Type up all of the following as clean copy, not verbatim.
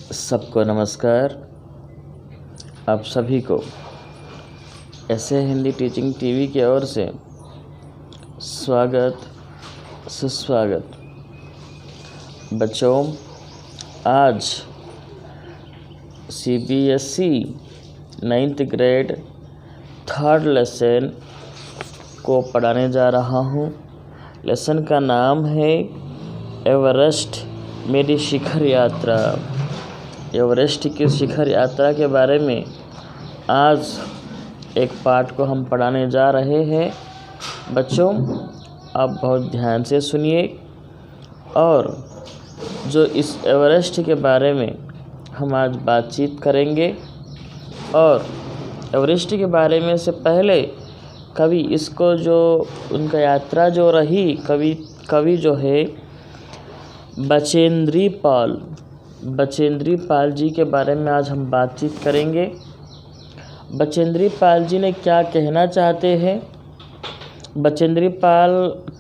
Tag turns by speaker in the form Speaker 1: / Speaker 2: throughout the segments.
Speaker 1: सबको नमस्कार। आप सभी को ऐसे हिंदी टीचिंग टीवी की ओर से स्वागत सुस्वागत। बच्चों, आज CBSE 9th grade 3rd lesson को पढ़ाने जा रहा हूँ। लेसन का नाम है एवरेस्ट मेरी शिखर यात्रा। एवरेस्ट की शिखर यात्रा के बारे में आज एक पाठ को हम पढ़ाने जा रहे हैं। बच्चों, आप बहुत ध्यान से सुनिए और जो इस एवरेस्ट के बारे में हम आज बातचीत करेंगे। और एवरेस्ट के बारे में से पहले कवि इसको जो उनका यात्रा जो रही, कवि जो है बचेंद्री पाल जी के बारे में आज हम बातचीत करेंगे। बचेंद्री पाल जी ने क्या कहना चाहते हैं, बचेंद्री पाल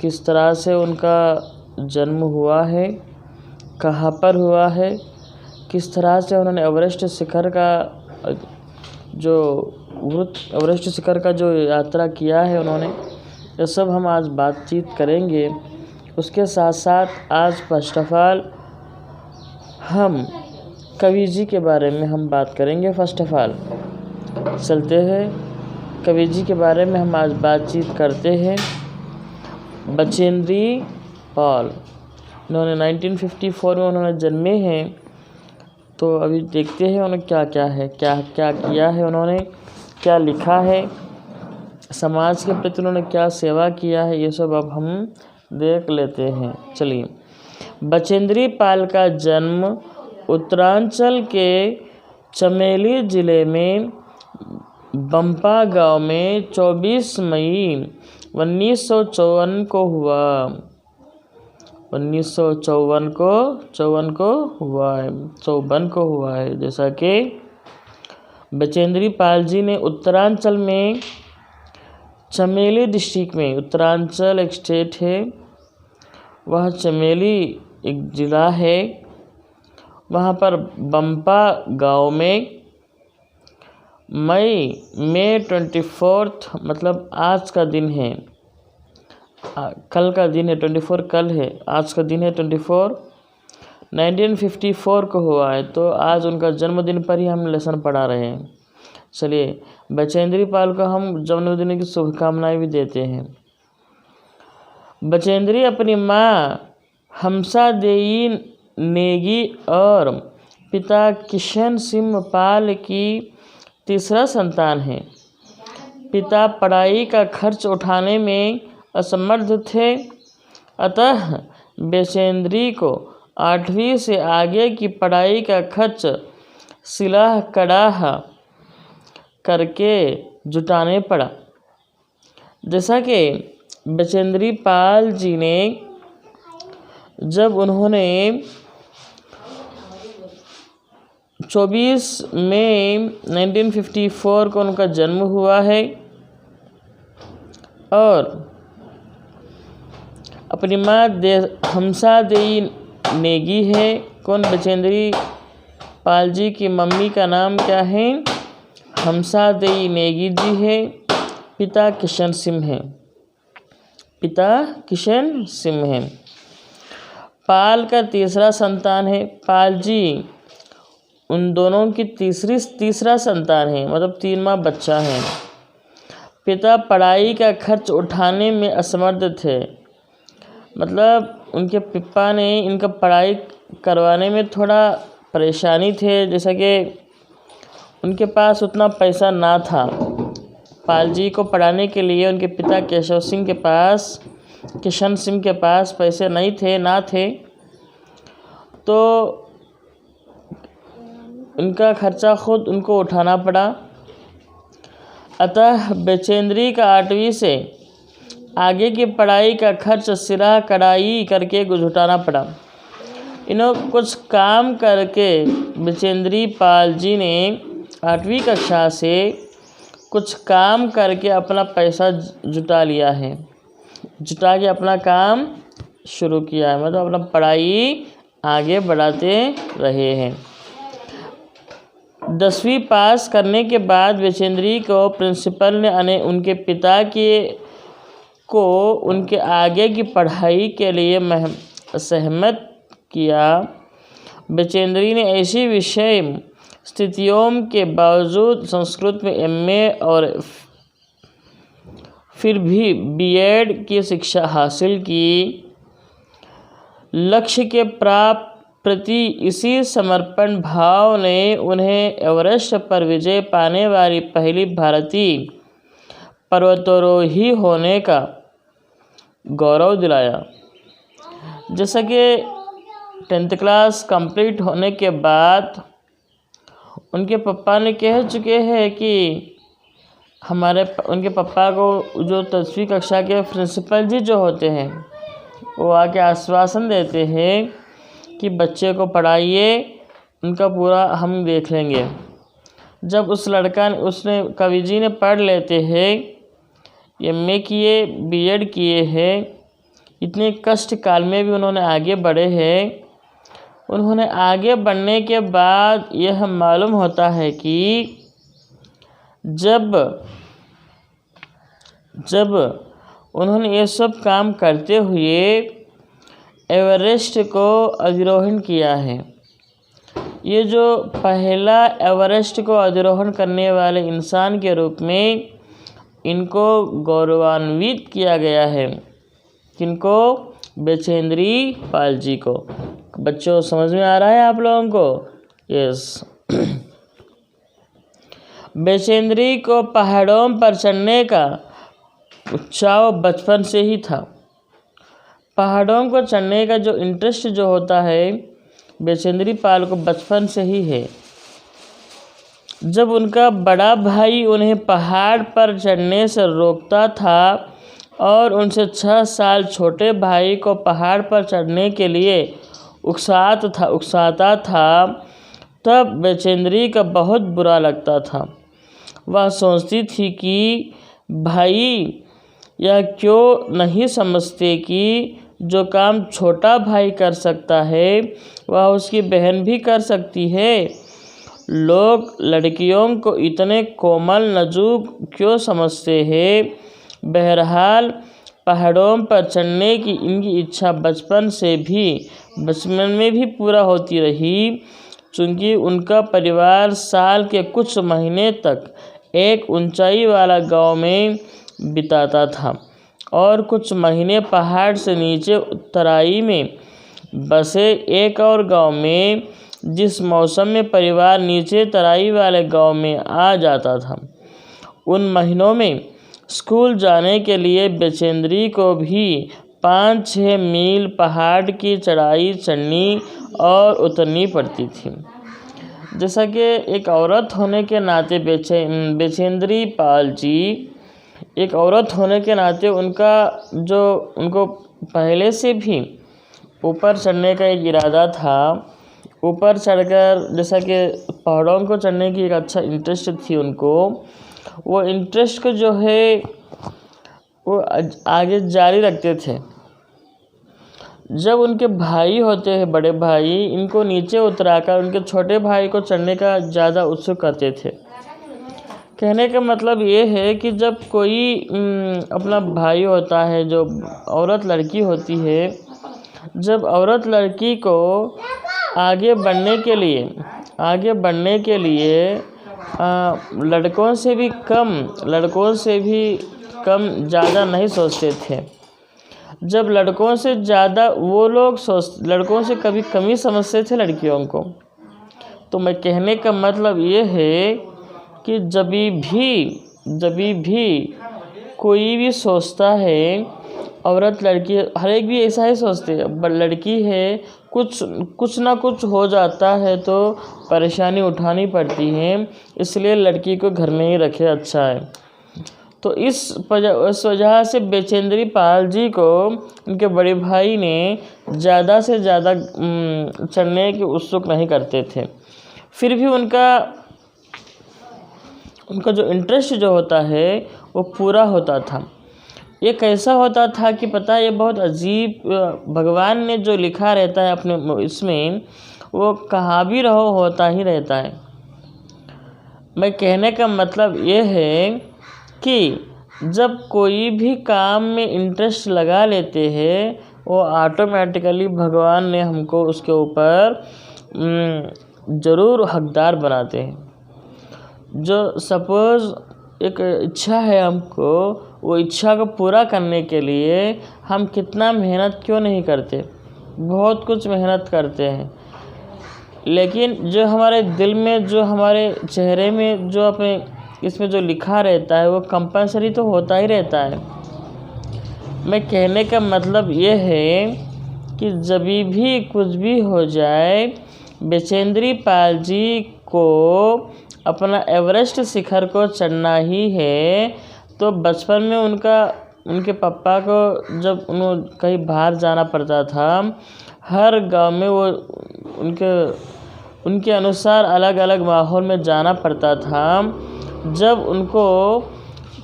Speaker 1: किस तरह से उनका जन्म हुआ है, कहाँ पर हुआ है, किस तरह से उन्होंने एवरेस्ट शिखर का जो यात्रा किया है उन्होंने, ये सब हम आज बातचीत करेंगे। उसके साथ साथ आज फर्स्ट ऑफ ऑल हम कवि जी के बारे में हम बात करेंगे। फर्स्ट ऑफ ऑल चलते हैं कवि जी के बारे में हम आज बातचीत करते हैं। बचेंद्री पाल, इन्होंने 1954 में उन्होंने जन्मे हैं। तो अभी देखते हैं उन्होंने क्या किया है, उन्होंने क्या लिखा है, समाज के प्रति उन्होंने क्या सेवा किया है, ये सब अब हम देख लेते हैं। चलिए, बचेंद्री पाल का जन्म उत्तरांचल के चमेली जिले में बंपा गांव में 24 मई 1954 को हुआ। 1954 को हुआ है। जैसा कि बचेंद्री पाल जी ने उत्तरांचल में चमेली डिस्ट्रिक्ट में, उत्तरांचल एक स्टेट है, वह चमेली एक ज़िला है, वहाँ पर बंपा गांव में मई 24 मतलब आज का दिन है, कल का दिन है, 24 कल है, आज का दिन है 24 1954 को हुआ है। तो आज उनका जन्मदिन पर ही हम लेसन पढ़ा रहे हैं। चलिए, बचेंद्री पाल को हम जन्मदिन की शुभकामनाएं भी देते हैं। बचेंद्री अपनी माँ हमसा देई नेगी और पिता किशन सिंह पाल की तीसरा संतान है। पिता पढ़ाई का खर्च उठाने में असमर्थ थे, अतः बचेंद्री को 8वीं से आगे की पढ़ाई का खर्च सिलाह कड़ाह करके जुटाने पड़ा। जैसा कि बचेंद्री पाल जी ने जब उन्होंने 24 मई 1954 को उनका जन्म हुआ है और अपनी माँ हमसा देई नेगी है। कौन? बचेंद्री पाल जी की मम्मी का नाम क्या है? हमसा देई नेगी जी है। पिता किशन सिंह है। पाल का तीसरा संतान है। पाल जी उन दोनों की तीसरा संतान है, मतलब 3वां बच्चा है। पिता पढ़ाई का खर्च उठाने में असमर्थ थे, मतलब उनके पिता ने इनका पढ़ाई करवाने में थोड़ा परेशानी थे, जैसा कि उनके पास उतना पैसा ना था। पाल जी को पढ़ाने के लिए उनके पिता किशन सिंह के पास पैसे ना थे, तो उनका खर्चा खुद उनको उठाना पड़ा। अतः बचेंद्री का 8वीं से आगे की पढ़ाई का खर्च सिला कढ़ाई करके जुटाना पड़ा। इन्होंने कुछ काम करके बचेंद्री पाल जी ने 8वीं कक्षा से कुछ काम करके अपना पैसा जुटा लिया है, जुटा के अपना काम शुरू किया है, मतलब अपना पढ़ाई आगे बढ़ाते रहे हैं। 10वीं पास करने के बाद बचेंद्री को प्रिंसिपल ने उनके पिता को उनके आगे की पढ़ाई के लिए सहमत किया। बचेंद्री ने ऐसी विषय स्थितियों के बावजूद संस्कृत में एमए और फिर भी बीएड की शिक्षा हासिल की। लक्ष्य के प्रति इसी समर्पण भाव ने उन्हें एवरेस्ट पर विजय पाने वाली पहली भारतीय पर्वतारोही होने का गौरव दिलाया। जैसा कि 10th क्लास कंप्लीट होने के बाद उनके पापा ने कह चुके हैं कि उनके पापा को जो 10वीं कक्षा के प्रिंसिपल जी जो होते हैं वो आके आश्वासन देते हैं कि बच्चे को पढ़ाइए, उनका पूरा हम देख लेंगे। जब उसने कवि जी ने पढ़ लेते हैं, एमए किए, बीएड किए हैं, इतने कष्ट काल में भी उन्होंने आगे बढ़े हैं। उन्होंने आगे बढ़ने के बाद यह मालूम होता है कि जब उन्होंने ये सब काम करते हुए एवरेस्ट को अधिरोहण किया है। ये जो पहला एवरेस्ट को अधिरोहण करने वाले इंसान के रूप में इनको गौरवान्वित किया गया है। किनको? बचेंद्री पाल जी को। बच्चों समझ में आ रहा है आप लोगों को? यस। बचेंद्री को पहाड़ों पर चढ़ने का उत्साह बचपन से ही था। पहाड़ों को चढ़ने का जो इंटरेस्ट जो होता है बचेंद्री पाल को बचपन से ही है। जब उनका बड़ा भाई उन्हें पहाड़ पर चढ़ने से रोकता था और उनसे 6 साल छोटे भाई को पहाड़ पर चढ़ने के लिए उकसाता था, तब बचेंद्री का बहुत बुरा लगता था। वह सोचती थी कि भाई यह क्यों नहीं समझते कि जो काम छोटा भाई कर सकता है वह उसकी बहन भी कर सकती है। लोग लड़कियों को इतने कोमल नाजुक क्यों समझते हैं? बहरहाल पहाड़ों पर चढ़ने की इनकी इच्छा बचपन में भी पूरा होती रही। चूँकि उनका परिवार साल के कुछ महीने तक एक ऊंचाई वाला गांव में बिताता था और कुछ महीने पहाड़ से नीचे तराई में बसे एक और गांव में। जिस मौसम में परिवार नीचे तराई वाले गांव में आ जाता था, उन महीनों में स्कूल जाने के लिए बचेंद्री को भी 5-6 मील पहाड़ की चढ़ाई चढ़नी और उतरनी पड़ती थी। जैसा कि एक औरत होने के नाते बचेंद्री पाल जी एक औरत होने के नाते उनको पहले से भी ऊपर चढ़ने का एक इरादा था। ऊपर चढ़कर जैसा कि पहाड़ों को चढ़ने की एक अच्छा इंटरेस्ट थी उनको। वो इंटरेस्ट को जो है वो आगे जारी रखते थे। जब उनके भाई होते हैं, बड़े भाई, इनको नीचे उतराकर उनके छोटे भाई को चढ़ने का ज़्यादा उत्सुक करते थे। कहने का मतलब ये है कि जब कोई अपना भाई होता है, जो औरत लड़की होती है, जब औरत लड़की को आगे बढ़ने के लिए लड़कों से भी कम ज़्यादा नहीं सोचते थे। जब लड़कों से ज़्यादा वो लोग लड़कों से कभी कमी समझते थे लड़कियों को। तो मैं कहने का मतलब ये है कि जब भी कोई भी सोचता है, औरत लड़की हर एक भी ऐसा ही सोचते हैं। लड़की है, कुछ ना कुछ हो जाता है तो परेशानी उठानी पड़ती है, इसलिए लड़की को घर में ही रखे अच्छा है। तो इस वजह से बचेंद्री पाल जी को उनके बड़े भाई ने ज़्यादा से ज़्यादा चढ़ने की उत्सुक नहीं करते थे। फिर भी उनका जो इंटरेस्ट जो होता है वो पूरा होता था। ये कैसा होता था कि पता है, ये बहुत अजीब, भगवान ने जो लिखा रहता है अपने इसमें, वो कहाँ भी रहो होता ही रहता है। मैं कहने का मतलब ये है कि जब कोई भी काम में इंटरेस्ट लगा लेते हैं वो ऑटोमेटिकली भगवान ने हमको उसके ऊपर ज़रूर हकदार बनाते हैं। जो सपोज़ एक इच्छा है हमको, वो इच्छा को पूरा करने के लिए हम कितना मेहनत क्यों नहीं करते, बहुत कुछ मेहनत करते हैं, लेकिन जो हमारे दिल में, जो हमारे चेहरे में, जो अपने इसमें जो लिखा रहता है वो कंपल्सरी तो होता ही रहता है। मैं कहने का मतलब ये है कि जब भी कुछ भी हो जाए, बचेंद्री पाल जी को अपना एवरेस्ट शिखर को चढ़ना ही है। तो बचपन में उनके पापा को जब कहीं बाहर जाना पड़ता था, हर गांव में वो उनके अनुसार अलग अलग माहौल में जाना पड़ता था। जब उनको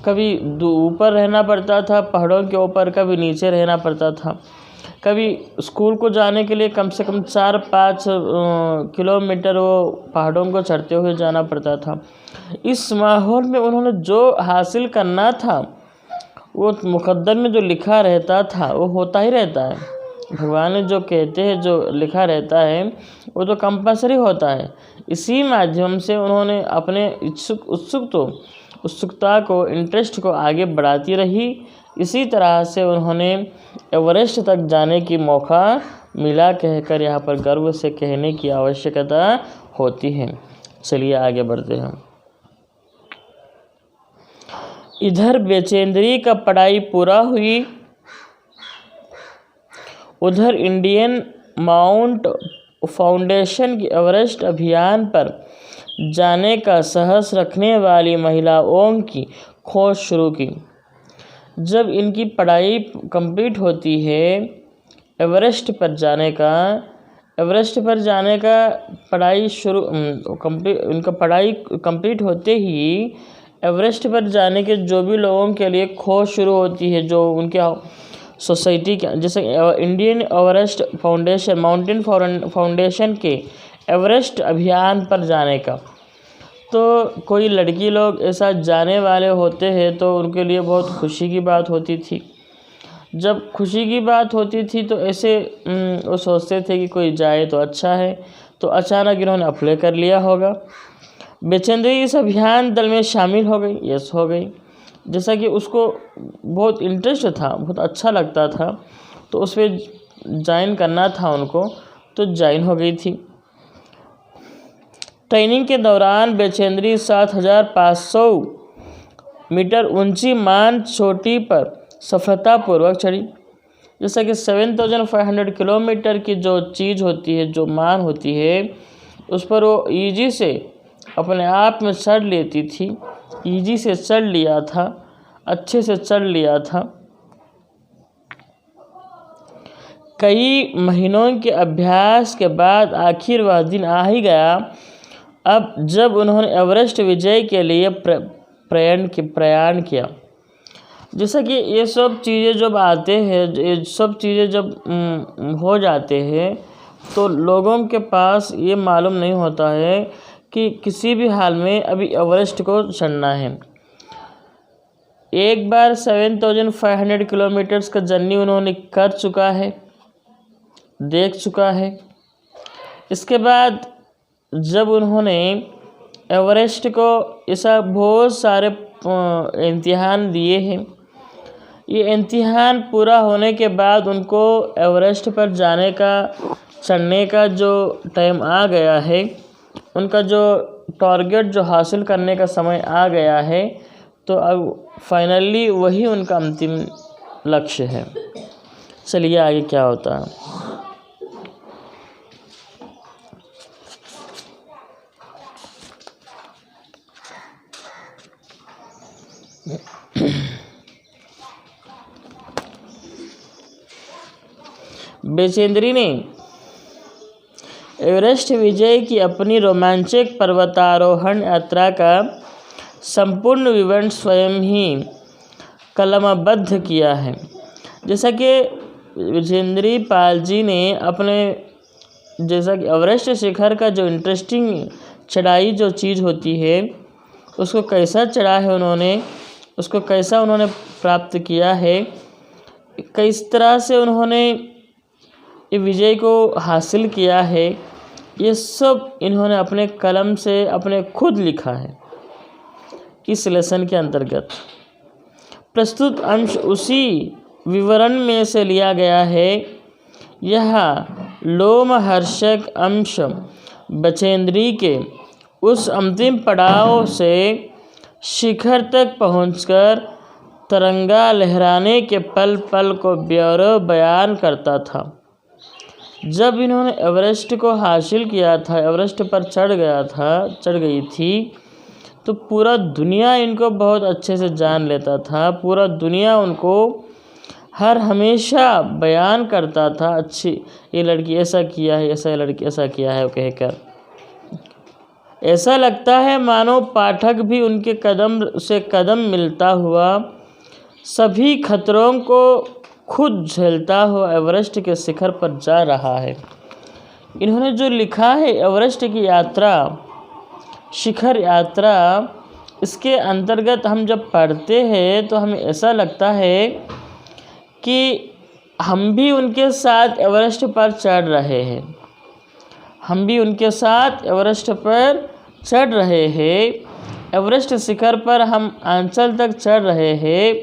Speaker 1: कभी ऊपर रहना पड़ता था पहाड़ों के ऊपर, कभी नीचे रहना पड़ता था, कभी स्कूल को जाने के लिए कम से कम 4-5 किलोमीटर वो पहाड़ों को चढ़ते हुए जाना पड़ता था। इस माहौल में उन्होंने जो हासिल करना था वो मुकद्दर में जो लिखा रहता था वो होता ही रहता है। भगवान ने जो कहते हैं, जो लिखा रहता है वो तो कंपल्सरी होता है। इसी माध्यम से उन्होंने अपने उत्सुकता को, इंटरेस्ट को आगे बढ़ाती रही। इसी तरह से उन्होंने एवरेस्ट तक जाने की मौका मिला, कहकर यहाँ पर गर्व से कहने की आवश्यकता होती है। चलिए आगे बढ़ते हैं। इधर बचेंद्री का पढ़ाई पूरा हुई, उधर इंडियन माउंट फाउंडेशन की एवरेस्ट अभियान पर जाने का साहस रखने वाली महिलाओं की खोज शुरू की। जब इनकी पढ़ाई कंप्लीट होती है, एवरेस्ट पर जाने का पढ़ाई शुरू इनका पढ़ाई कंप्लीट होते ही एवरेस्ट पर जाने के जो भी लोगों के लिए खोज शुरू होती है, जो उनके सोसाइटी के, जैसे Indian Everest foundation, mountain foundation के एवरेस्ट अभियान पर जाने का, तो कोई लड़की लोग ऐसा जाने वाले होते हैं तो उनके लिए बहुत खुशी की बात होती थी। जब खुशी की बात होती थी तो ऐसे वो सोचते थे कि कोई जाए तो अच्छा है, तो अचानक इन्होंने अप्लाई कर लिया होगा। बचेंद्री इस अभियान दल में शामिल हो गई, यस हो गई। जैसा कि उसको बहुत इंटरेस्ट था, बहुत अच्छा लगता था, तो उस पर ज्वाइन करना था उनको, तो ज्वाइन हो गई थी। ट्रेनिंग के दौरान बचेंद्री 7500 मीटर ऊंची मान चोटी पर सफलतापूर्वक चढ़ी। जैसा कि 7500 किलोमीटर की जो चीज़ होती है, जो मान होती है, उस पर वो ईजी से अपने आप में चढ़ लेती थी, ईजी से चढ़ लिया था, अच्छे से चढ़ लिया था। कई महीनों के अभ्यास के बाद आखिर वह दिन आ ही गया, अब जब उन्होंने एवरेस्ट विजय के लिए प्रयाण किया। जैसा कि ये सब चीज़ें जब आते हैं, ये सब चीज़ें जब हो जाते हैं, तो लोगों के पास ये मालूम नहीं होता है कि किसी भी हाल में अभी एवरेस्ट को चढ़ना है। एक बार 7500 किलोमीटर्स का जर्नी उन्होंने कर चुका है, देख चुका है। इसके बाद जब उन्होंने एवरेस्ट को ऐसा बहुत सारे इम्तिहान दिए हैं, ये इम्तिहान पूरा होने के बाद उनको एवरेस्ट पर जाने का, चढ़ने का जो टाइम आ गया है, उनका जो टारगेट जो हासिल करने का समय आ गया है, तो अब फाइनली वही उनका अंतिम लक्ष्य है। चलिए आगे क्या होता है। बचेंद्री ने एवरेस्ट विजय की अपनी रोमांचक पर्वतारोहण यात्रा का संपूर्ण विवरण स्वयं ही कलमबद्ध किया है। जैसा कि बचेंद्री पाल जी ने अपने, जैसा कि एवरेस्ट शिखर का जो इंटरेस्टिंग चढ़ाई जो चीज़ होती है, उसको कैसा चढ़ा है उन्होंने, उसको कैसा उन्होंने प्राप्त किया है, किस तरह से उन्होंने ये विजय को हासिल किया है, ये सब इन्होंने अपने कलम से अपने खुद लिखा है। इस लेसन के अंतर्गत प्रस्तुत अंश उसी विवरण में से लिया गया है। यह लोमहर्षक अंश बचेंद्री के उस अंतिम पड़ाव से शिखर तक पहुंचकर तिरंगा लहराने के पल पल को ब्यौरा बयान करता था। जब इन्होंने एवरेस्ट को हासिल किया था, एवरेस्ट पर चढ़ गई थी, तो पूरा दुनिया इनको बहुत अच्छे से जान लेता था। पूरा दुनिया उनको हर हमेशा बयान करता था, अच्छी ये लड़की ऐसा किया है, ऐसा लड़की ऐसा किया है कहकर। ऐसा लगता है मानो पाठक भी उनके कदम से कदम मिलता हुआ सभी खतरों को खुद झेलता हुआ एवरेस्ट के शिखर पर जा रहा है। इन्होंने जो लिखा है एवरेस्ट की यात्रा, शिखर यात्रा, इसके अंतर्गत हम जब पढ़ते हैं तो हमें ऐसा लगता है कि हम भी उनके साथ एवरेस्ट पर चढ़ रहे हैं, हम भी उनके साथ एवरेस्ट पर चढ़ रहे हैं। एवरेस्ट शिखर पर हम आंचल तक चढ़ रहे हैं।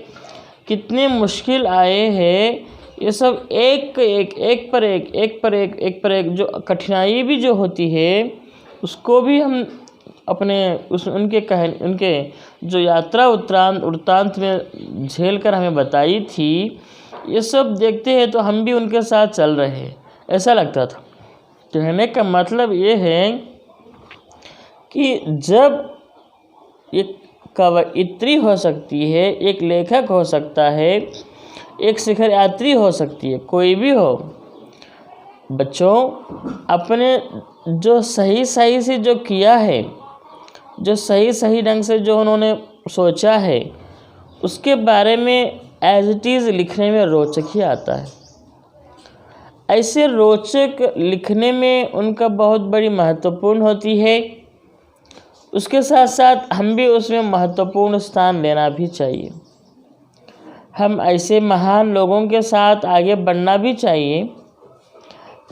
Speaker 1: कितने मुश्किल आए हैं, ये सब एक पर एक जो कठिनाई भी जो होती है उसको भी हम अपने उनके जो यात्रा वृत्तांत में झेल कर हमें बताई थी, ये सब देखते हैं तो हम भी उनके साथ चल रहे हैं, ऐसा लगता था। कहने का मतलब ये है कि जब एक कवयित्री हो सकती है, एक लेखक हो सकता है, एक शिखर यात्री हो सकती है, कोई भी हो, बच्चों अपने जो सही से जो किया है, जो सही ढंग से जो उन्होंने सोचा है, उसके बारे में एज इट इज़ लिखने में रोचक ही आता है। ऐसे रोचक लिखने में उनका बहुत बड़ी महत्वपूर्ण होती है। उसके साथ साथ हम भी उसमें महत्वपूर्ण स्थान लेना भी चाहिए। हम ऐसे महान लोगों के साथ आगे बढ़ना भी चाहिए,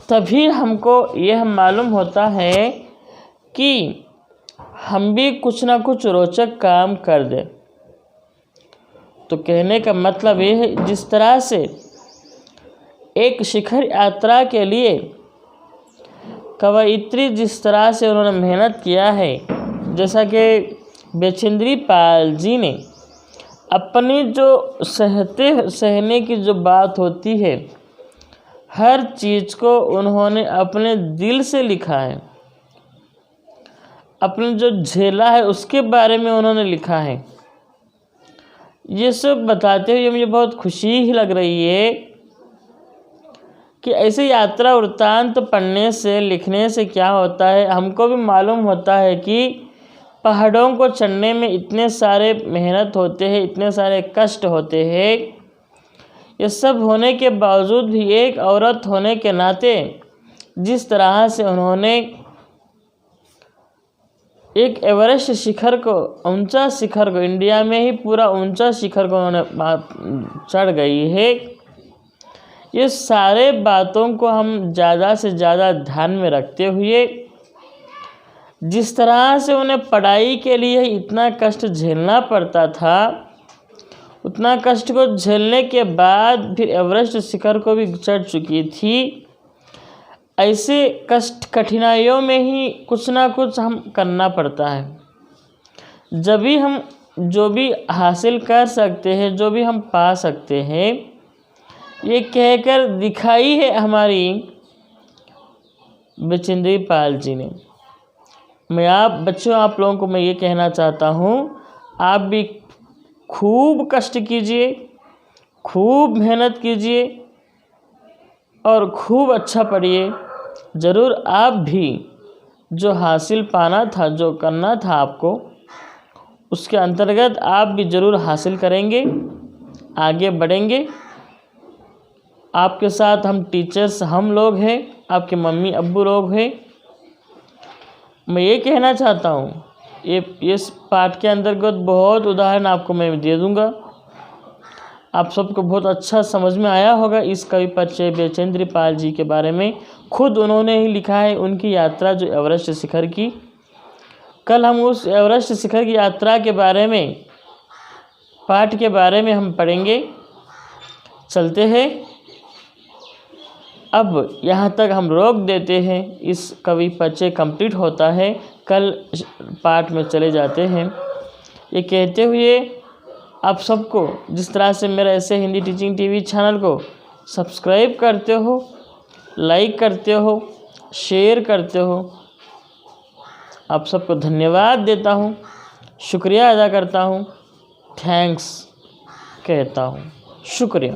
Speaker 1: तभी हमको यह मालूम होता है कि हम भी कुछ ना कुछ रोचक काम कर दें। तो कहने का मतलब ये है, जिस तरह से एक शिखर यात्रा के लिए कवयित्री जिस तरह से उन्होंने मेहनत किया है, जैसा कि बचेंद्री पाल जी ने अपनी जो सहने की जो बात होती है, हर चीज़ को उन्होंने अपने दिल से लिखा है, अपने जो झेला है उसके बारे में उन्होंने लिखा है। ये सब बताते हुए मुझे बहुत खुशी ही लग रही है कि ऐसे यात्रा वृत्तांत पढ़ने से, लिखने से क्या होता है, हमको भी मालूम होता है कि पहाड़ों को चढ़ने में इतने सारे मेहनत होते हैं, इतने सारे कष्ट होते हैं। ये सब होने के बावजूद भी एक औरत होने के नाते जिस तरह से उन्होंने एक एवरेस्ट शिखर को, ऊंचा शिखर को, इंडिया में ही पूरा ऊंचा शिखर को उन्होंने चढ़ गई है, ये सारे बातों को हम ज़्यादा से ज़्यादा ध्यान में रखते हुए, जिस तरह से उन्हें पढ़ाई के लिए इतना कष्ट झेलना पड़ता था, उतना कष्ट को झेलने के बाद फिर एवरेस्ट शिखर को भी चढ़ चुकी थी। ऐसे कष्ट कठिनाइयों में ही कुछ ना कुछ हम करना पड़ता है। जब भी हम जो भी हासिल कर सकते हैं, जो भी हम पा सकते हैं, ये कहकर दिखाई है हमारी बचेंद्री पाल जी ने। बच्चों, आप लोगों को मैं ये कहना चाहता हूँ, आप भी खूब कष्ट कीजिए, खूब मेहनत कीजिए और खूब अच्छा पढ़िए। ज़रूर आप भी जो हासिल पाना था, जो करना था आपको, उसके अंतर्गत आप भी ज़रूर हासिल करेंगे, आगे बढ़ेंगे। आपके साथ हम टीचर्स, हम लोग हैं, आपके मम्मी अब्बू लोग हैं। मैं ये कहना चाहता हूँ इस पाठ के अंतर्गत बहुत उदाहरण आपको मैं दे दूंगा। आप सबको बहुत अच्छा समझ में आया होगा इस कवि परिचय बैचेंद्र पाल जी के बारे में। खुद उन्होंने ही लिखा है उनकी यात्रा जो एवरेस्ट शिखर की। कल हम उस एवरेस्ट शिखर की यात्रा के बारे में, पाठ के बारे में हम पढ़ेंगे। चलते हैं, अब यहाँ तक हम रोक देते हैं। इस कवि परिचय कंप्लीट होता है, कल पाठ में चले जाते हैं। ये कहते हुए आप सबको, जिस तरह से मेरा ऐसे हिंदी टीचिंग टीवी चैनल को सब्सक्राइब करते हो, लाइक करते हो, शेयर करते हो, आप सबको धन्यवाद देता हूँ, शुक्रिया अदा करता हूँ, थैंक्स कहता हूँ। शुक्रिया।